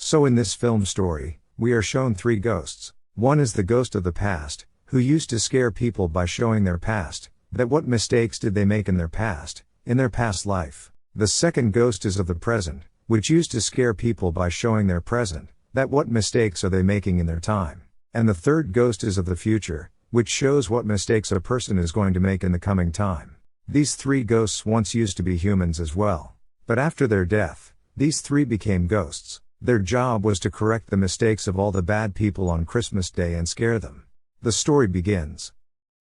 So in this film story, we are shown three ghosts. One is the ghost of the past, who used to scare people by showing their past, that what mistakes did they make in their past life. The second ghost is of the present, which used to scare people by showing their present, that what mistakes are they making in their time. And the third ghost is of the future, which shows what mistakes a person is going to make in the coming time. These three ghosts once used to be humans as well. But after their death, these three became ghosts. Their job was to correct the mistakes of all the bad people on Christmas Day and scare them. The story begins.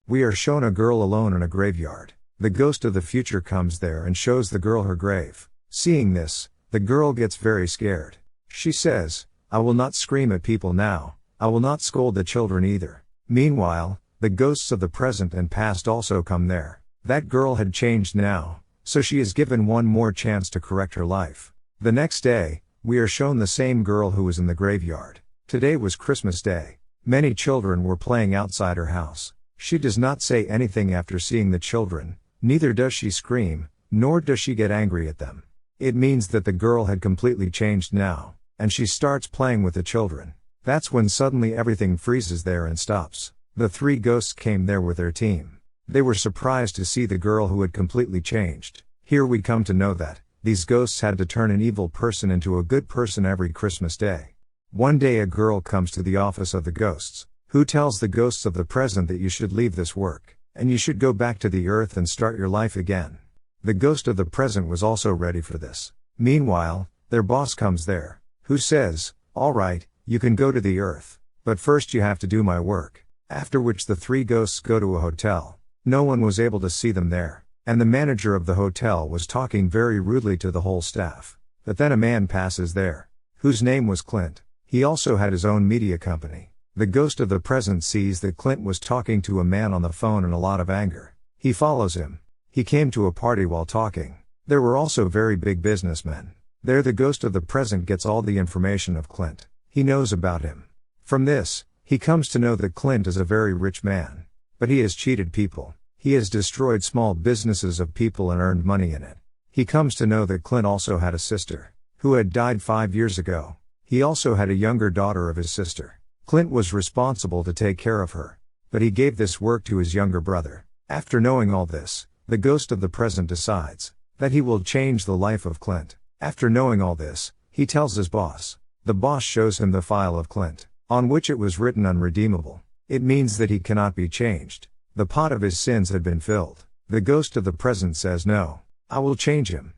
We are shown a girl alone in a graveyard. The ghost of the future comes there and shows the girl her grave. Seeing this, the girl gets very scared. She says, "I will not scream at people now, I will not scold the children either." Meanwhile, the ghosts of the present and past also come there. That girl had changed now, so she is given one more chance to correct her life. The next day, we are shown the same girl who was in the graveyard. Today was Christmas Day. Many children were playing outside her house. She does not say anything after seeing the children, neither does she scream, nor does she get angry at them. It means that the girl had completely changed now, and she starts playing with the children. That's when suddenly everything freezes there and stops. The three ghosts came there with their team. They were surprised to see the girl who had completely changed. Here we come to know that these ghosts had to turn an evil person into a good person every Christmas Day. One day a girl comes to the office of the ghosts, who tells the ghosts of the present that you should leave this work, and you should go back to the earth and start your life again. The ghost of the present was also ready for this. Meanwhile, their boss comes there, who says, "All right, you can go to the earth, but first you have to do my work." After which the three ghosts go to a hotel. No one was able to see them there, and the manager of the hotel was talking very rudely to the whole staff. But then a man passes there, whose name was Clint. He also had his own media company. The ghost of the present sees that Clint was talking to a man on the phone in a lot of anger. He follows him. He came to a party while talking. There were also very big businessmen. There the ghost of the present gets all the information of Clint. He knows about him. From this, he comes to know that Clint is a very rich man. But he has cheated people. He has destroyed small businesses of people and earned money in it. He comes to know that Clint also had a sister, who had died 5 years ago. He also had a younger daughter of his sister. Clint was responsible to take care of her, but he gave this work to his younger brother. After knowing all this, the ghost of the present decides that he will change the life of Clint. After knowing all this, he tells his boss. The boss shows him the file of Clint, on which it was written unredeemable. It means that he cannot be changed. The pot of his sins had been filled. The ghost of the present says no, I will change him.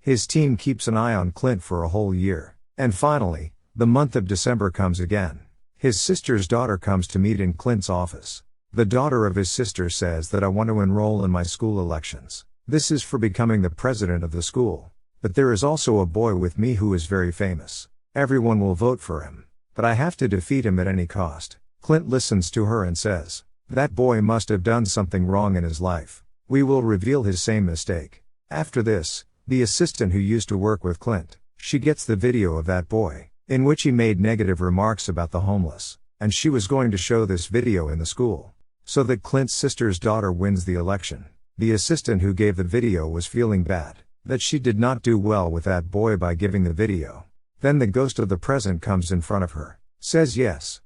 His team keeps an eye on Clint for a whole year. And finally, the month of December comes again. His sister's daughter comes to meet in Clint's office. The daughter of his sister says that I want to enroll in my school elections. This is for becoming the president of the school. But there is also a boy with me who is very famous. Everyone will vote for him. But I have to defeat him at any cost. Clint listens to her and says, that boy must have done something wrong in his life. We will reveal his same mistake. After this, the assistant who used to work with Clint, she gets the video of that boy, in which he made negative remarks about the homeless, and she was going to show this video in the school, so that Clint's sister's daughter wins the election. The assistant who gave the video was feeling bad, that she did not do well with that boy by giving the video. Then the ghost of the present comes in front of her, says yes,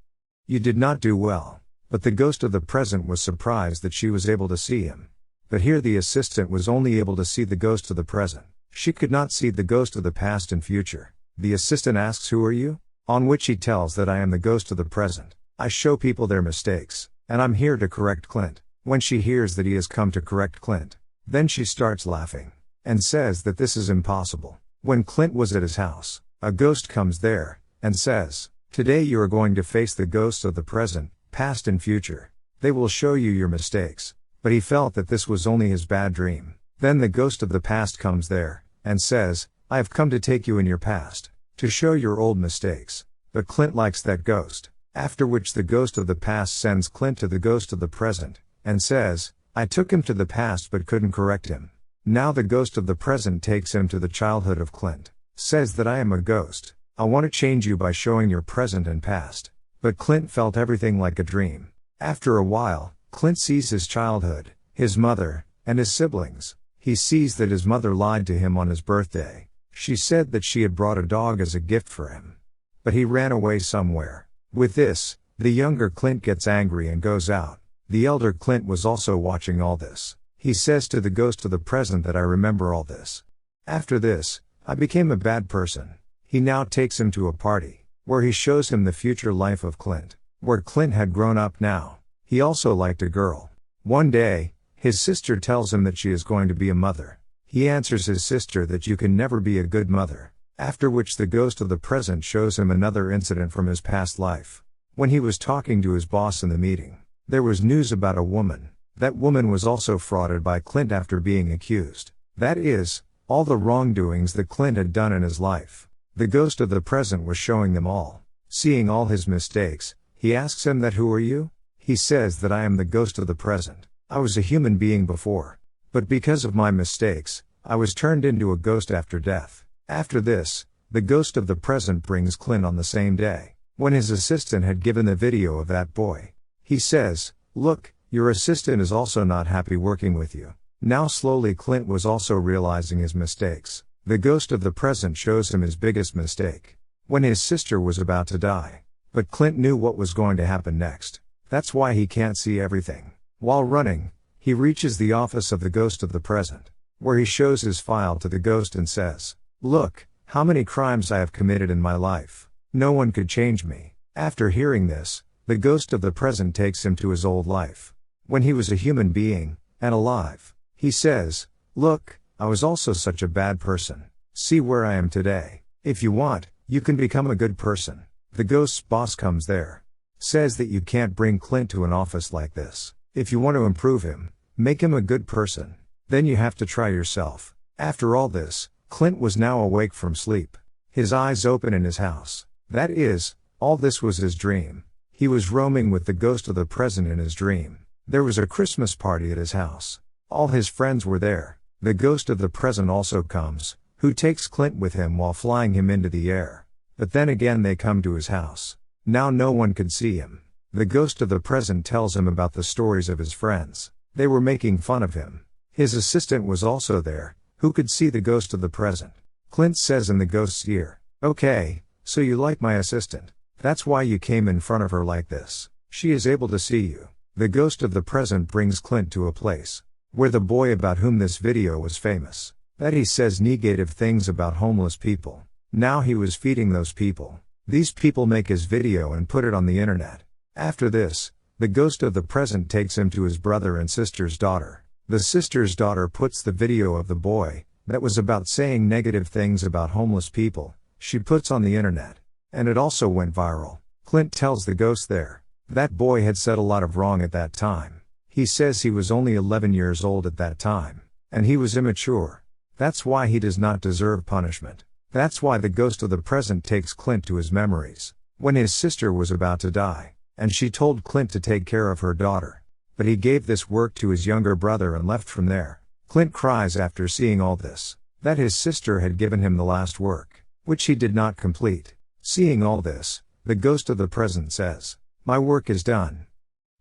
you did not do well. But the ghost of the present was surprised that she was able to see him. But here the assistant was only able to see the ghost of the present. She could not see the ghost of the past and future. The assistant asks, who are you? On which he tells that I am the ghost of the present. I show people their mistakes, and I'm here to correct Clint. When she hears that he has come to correct Clint, then she starts laughing, and says that this is impossible. When Clint was at his house, a ghost comes there, and says, today you are going to face the ghosts of the present, past and future. They will show you your mistakes. But he felt that this was only his bad dream. Then the ghost of the past comes there, and says, I have come to take you in your past, to show your old mistakes. But Clint likes that ghost. After which the ghost of the past sends Clint to the ghost of the present, and says, I took him to the past but couldn't correct him. Now the ghost of the present takes him to the childhood of Clint, says that I am a ghost. I want to change you by showing your present and past. But Clint felt everything like a dream. After a while, Clint sees his childhood, his mother, and his siblings. He sees that his mother lied to him on his birthday. She said that she had brought a dog as a gift for him. but he ran away somewhere. With this, the younger Clint gets angry and goes out. The elder Clint was also watching all this. He says to the ghost of the present that I remember all this. After this, I became a bad person. He now takes him to a party, where he shows him the future life of Clint, where Clint had grown up now. He also liked a girl. One day, his sister tells him that she is going to be a mother. He answers his sister that you can never be a good mother. After which the ghost of the present shows him another incident from his past life. When he was talking to his boss in the meeting, there was news about a woman. That woman was also frauded by Clint after being accused. That is, all the wrongdoings that Clint had done in his life. The ghost of the present was showing them all. Seeing all his mistakes, he asks him that who are you? He says that I am the ghost of the present. I was a human being before. But because of my mistakes, I was turned into a ghost after death. After this, the ghost of the present brings Clint on the same day, when his assistant had given the video of that boy. He says, look, your assistant is also not happy working with you. Now slowly Clint was also realizing his mistakes. The ghost of the present shows him his biggest mistake. When his sister was about to die. But Clint knew what was going to happen next. That's why he can't see everything. While running, he reaches the office of the ghost of the present, where he shows his file to the ghost and says, look, how many crimes I have committed in my life. No one could change me. After hearing this, the ghost of the present takes him to his old life, when he was a human being, and alive. He says, look, I was also such a bad person. See where I am today. If you want, you can become a good person. The ghost's boss comes there. Says that you can't bring Clint to an office like this. If you want to improve him, make him a good person. Then you have to try yourself. After all this, Clint was now awake from sleep. His eyes open in his house. That is, all this was his dream. He was roaming with the ghost of the present in his dream. There was a Christmas party at his house. All his friends were there. The ghost of the present also comes, who takes Clint with him while flying him into the air. But then again they come to his house. Now no one could see him. The ghost of the present tells him about the stories of his friends. They were making fun of him. His assistant was also there, who could see the ghost of the present. Clint says in the ghost's ear, okay, so you like my assistant. That's why you came in front of her like this. She is able to see you. The ghost of the present brings Clint to a place where the boy about whom this video was famous, that he says negative things about homeless people. Now he was feeding those people. These people make his video and put it on the internet. After this, the ghost of the present takes him to his brother and sister's daughter. The sister's daughter puts the video of the boy, that was about saying negative things about homeless people, she puts on the internet. And it also went viral. Clint tells the ghost there, that boy had said a lot of wrong at that time. He says he was only 11 years old at that time. And he was immature. That's why he does not deserve punishment. That's why the ghost of the present takes Clint to his memories, when his sister was about to die, and she told Clint to take care of her daughter. But he gave this work to his younger brother and left from there. Clint cries after seeing all this, that his sister had given him the last work, which he did not complete. Seeing all this, the ghost of the present says, my work is done.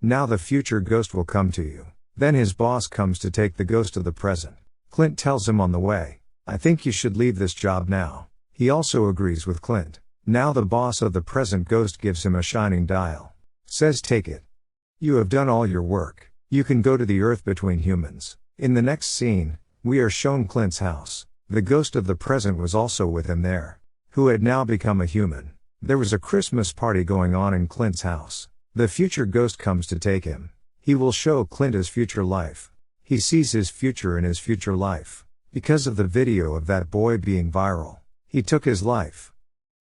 Now the future ghost will come to you. Then his boss comes to take the ghost of the present. Clint tells him on the way, I think you should leave this job now. He also agrees with Clint. Now the boss of the present ghost gives him a shining dial. Says take it. You have done all your work. You can go to the earth between humans. In the next scene, we are shown Clint's house. The ghost of the present was also with him there, who had now become a human. There was a Christmas party going on in Clint's house. The future ghost comes to take him. He will show Clint his future life. He sees his future in his future life. Because of the video of that boy being viral, he took his life.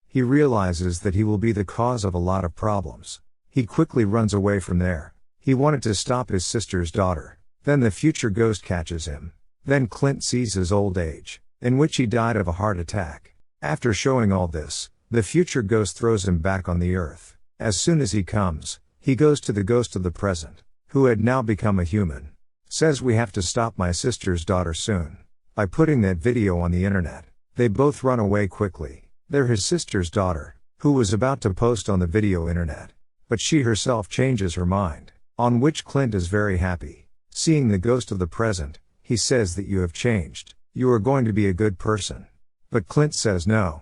He realizes that he will be the cause of a lot of problems. He quickly runs away from there. He wanted to stop his sister's daughter. Then the future ghost catches him. Then Clint sees his old age, in which he died of a heart attack. After showing all this, the future ghost throws him back on the earth. As soon as he comes, he goes to the ghost of the present, who had now become a human. Says we have to stop my sister's daughter soon, by putting that video on the internet. They both run away quickly. They're his sister's daughter, who was about to post on the video internet. But she herself changes her mind, on which Clint is very happy. Seeing the ghost of the present, he says that you have changed. You are going to be a good person. But Clint says no.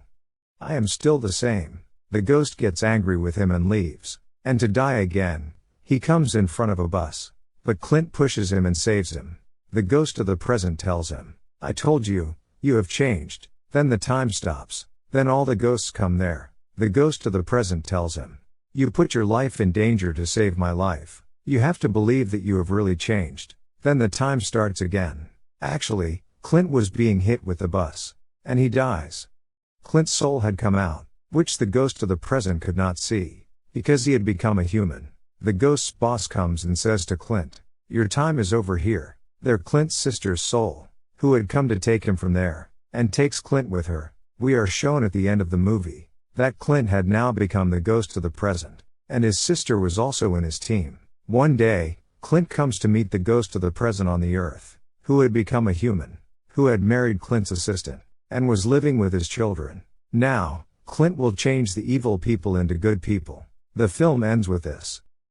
I am still the same. The ghost gets angry with him and leaves. And to die again, he comes in front of a bus. But Clint pushes him and saves him. The ghost of the present tells him, "I told you, you have changed." Then the time stops. Then all the ghosts come there. The ghost of the present tells him, "You put your life in danger to save my life. You have to believe that you have really changed." Then the time starts again. Actually, Clint was being hit with the bus. And he dies. Clint's soul had come out, which the ghost of the present could not see, because he had become a human. The ghost's boss comes and says to Clint, "Your time is over here." They're Clint's sister's soul, who had come to take him from there, and takes Clint with her. We are shown at the end of the movie, that Clint had now become the ghost of the present, and his sister was also in his team. One day, Clint comes to meet the ghost of the present on the earth, who had become a human, who had married Clint's assistant, and was living with his children. Now, Clint will change the evil people into good people. The film ends with this.